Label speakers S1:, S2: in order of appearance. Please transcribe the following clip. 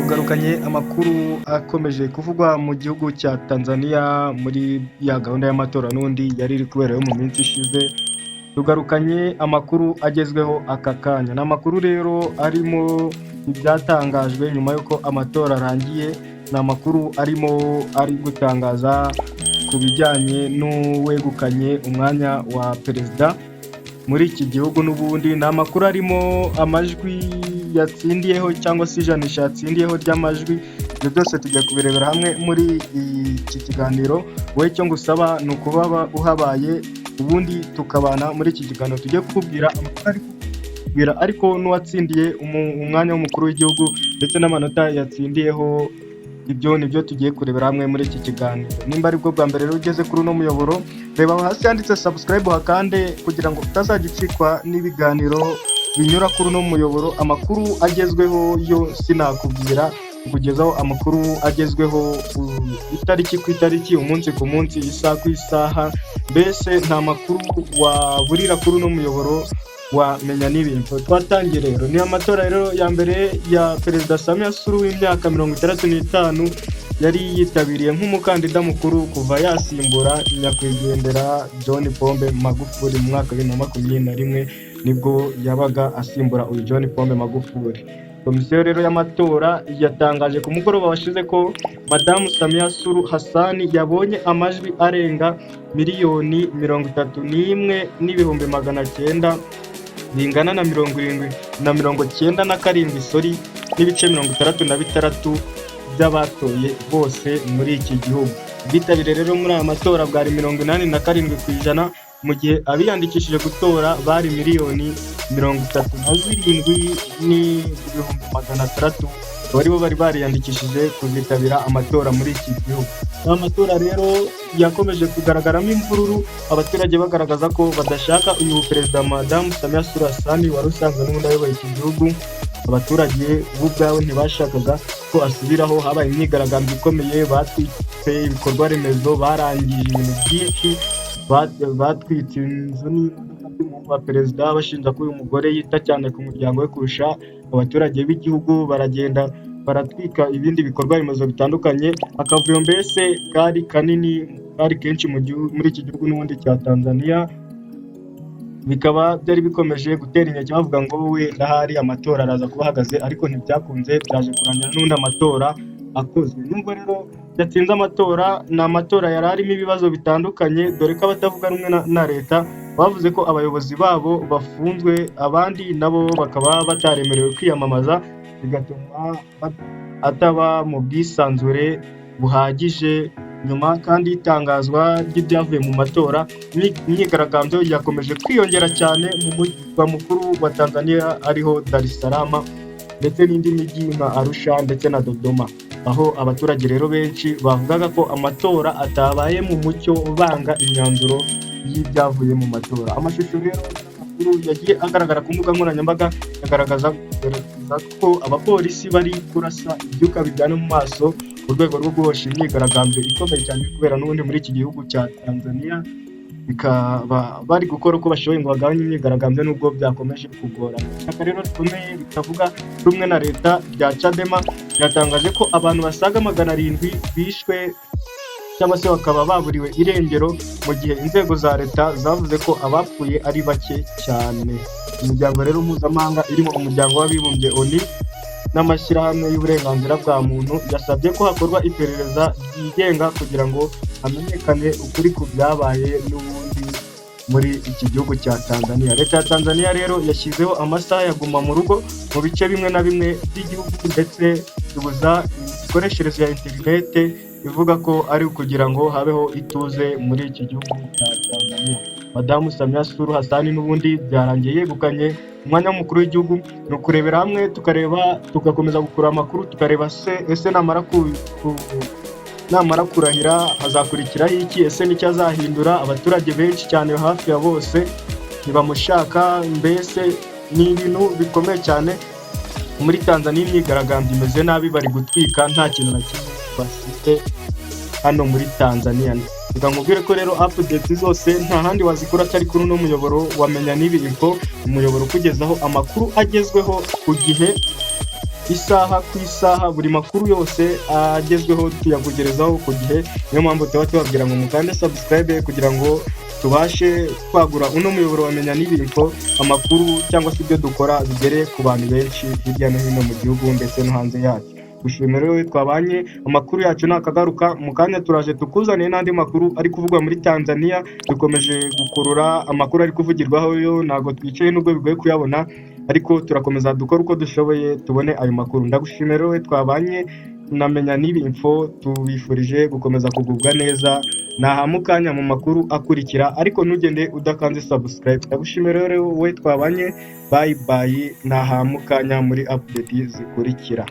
S1: tugarukanye amakuru akomeje kuvugwa mu gihugu cya Tanzania muri ya gahunda y'amatora n'undi yari iri kuberayo mu minsi ishize. Tugarukanye amakuru agezweho aka kanya. Ni amakuru rero arimo ibyatangajwe nyuma y'uko amatora arangiye. Ni amakuru ari gutangaza ku bijyanye n'uwegukanye umwanya wa perezida muri iki gihugu. N'ubundi ni amakuru arimo amajwi yatsindiyeho cyangwa se ijanisha yatsindiyeho ry'amajwi. Ibyo byose tujya kubirebera hamwe muri iki kiganiro. Wowe icyo ngusaba ni ukuba uhabaye, ubundi tukabana muri iki kiganiro. Tujye kukubwira amakuru ariko n'uwatsindiye umwanya w'umukuru w'igihugu ndetse n'amanota yatsindiyeho. Ibyo nibyo tugiye kurebera hamwe muri iki kiganiro. Nimba ari bwo bwa mbere rero ugeze kuri uno muyoboro, reba aho hasi handitse subscribe hakande kugira ngo utazajya ucikwa n'ibiganiro binyura kuri uno muyoboro. Amakuru agezweho yo sinakubwira, kukugezaho amakuru agezweho itariki ku itariki, umunsi ku munsi, isaha ku isaha. Mbese nta makuru waburira kuri uno muyoboro wamenya n'ibintu. Twatangiye rero, ni amatora rero ya mbere ya Perezida Samia Suluhu w'imyaka 65 yari yitabiriye nk'umukandida mukuru kuva yasimbura nyakwigendera John Pombe Magufuli mu mwaka wa 2021, nibwo yabaga asimbura uyu John Pombe Magufuli. Komisiyo rero y'amatora yatangaje ku mugoroba washize ko Madamu Samia Suluhu Hassan yabonye amajwi arenga 31,900,900 bingana na 77,97 n'ibice 66 by'abatoye bose muri iki gihugu. Bitabiriye rero muri aya matora bwari 87%, mu gihe abiyandikishije gutora bari 1,37,600,000 bo bari bariyandikishije kuzitabira amatora muri iki gihugu. Amatora rero yakomeje kugaragaramo imvururu, abaturage bagaragaza ko badashaka uyu perezida Madamu Samia Suluhu Hassan wari usanzwe n'ubundi ayoboye iki gihugu. Abaturage bo ubwabo ntibashakaga ko asubiraho. Habaye imyigaragambyo ikomeye, batwitse ibikorwa remezo, barangije ibintu byinshi, batwitse inzu n'imodoka wa perezida bashinja ko uyu mugore yita cyane ku muryango we kurusha abaturage b'igihugu. Baragenda baratwika ibindi bikorwa remezo bitandukanye. Akavuyo mbese kari kanini, kari kenshi muri iki gihugu n'ubundi cya Tanzania. Bikaba byari bikomeje gutera inkeke bavuga ngo wenda hari amatora araza kuba ahagaze, ariko ntibyakunze. Byaje kurangira n'undi amatora akozwe. Nubwo rero yatsinze amatora, ni amatora yari arimo ibibazo bitandukanye, dore ko abatavuga rumwe na leta bavuze ko abayobozi babo bafunzwe, abandi nabo bakaba bataremerewe kwiyamamaza, bigatuma ataba mu bwisanzure buhagije. Nyuma kandi itangazwa ry'ibyavuye mu matora, imyigaragambyo yakomeje kwiyongera cyane mu murwa mukuru wa Tanzania ariho Dar es Salaam, ndetse n'indi mijyi nka Arusha ndetse na Dodoma, aho abaturage rero benshi bavugaga ko amatora atabaye mu mucyo, banga imyanzuro y'ibyavuye mu matora. Amashusho rero yagiye agaragara ku mbuga nkoranyambaga yagaragaza ko abapolisi bari kurasa ibyuka bijyana mu maso mu rwego rwo guhosha imyigaragambyo ikomeye cyane kubera n'ubundi muri iki gihugu cya Tanzania. Bikaba bari gukora uko bashoboye ngo bagabanye imyigaragambyo nubwo byakomeje kugorana. Ishyaka rero rikomeye ritavuga rumwe na leta rya Chadema ryatangaje ko abantu basaga 700 bishwe cyangwa se bakaba baburiwe irengero, mu gihe inzego za leta zavuze ko abapfuye ari bake cyane. Imiryango rero mpuzamahanga irimo umuryango w'abibumbye ONU n'amashyirahamwe y'uburenganzira bwa muntu yasabye ko hakorwa iperereza ryigenga kugira ngo hamenyekane ukuri ku byabaye n'ubundi muri iki gihugu cya Tanzania. Leta ya Tanzania rero yashyizeho amasaha ya guma mu rugo mu bice bimwe na bimwe by'igihugu, ndetse ibuza imikoreshereze ya interinete, ivuga ko ari ukugira ngo habeho ituze muri iki gihugu cya Tanzania. Madamu Samia Suluhu Hassan n'ubundi byarangiye yegukanye umwanya w'umukuru w'igihugu. Ni ukurebera hamwe tugakomeza gukura amakuru, tukareba ese namara kurahira hazakurikiraho iki, ese nicyo azahindura. Abaturage benshi cyane hafi ya bose ntibamushaka. Mbese ni ibintu bikomeye cyane muri Tanzania. Imyigaragambyo imeze nabi, bari gutwika, nta kintu na kimwe bafite hano muri Tanzania. Reka nkubwire ko rero updates zose nta handi wazikora atari kuri uno muyoboro wamenya n'ibi info, umuyoboro kugezaho amakuru agezweho ku gihe isaha ku isaha, buri makuru yose agezweho tuyakugerezaho ku gihe. Niyo mpamvu tuba tubabwira ngo mukande subscribe kugira ngo tubashe kwagura uno muyoboro wa Menya n'Ibi Info, amakuru cyangwa se ibyo dukora bigere ku bantu benshi hirya no hino mu gihugu ndetse no hanze yacyo. Gushimira rero twabanye, amakuru yacu nakagaruka mu kanya turaje tukuzaniye n'andi makuru ari kuvugwa muri Tanzania. Dukomeje gukurura amakuru ari kuvugirwaho yo, ntago twicaye nubwo bigoye kuyabona, ariko turakomeza dukora uko dushoboye tubone ayo makuru. Ndagushimira rero twabanye na Menya n'Ibi Info, tubifurije gukomeza kugubwa neza. Nahamu kanya mu makuru akurikira, ariko ntugende udakanze subscribe. Ndagushimira rero wowe twabanye, bye bye, nahamu kanya muri update zikurikira.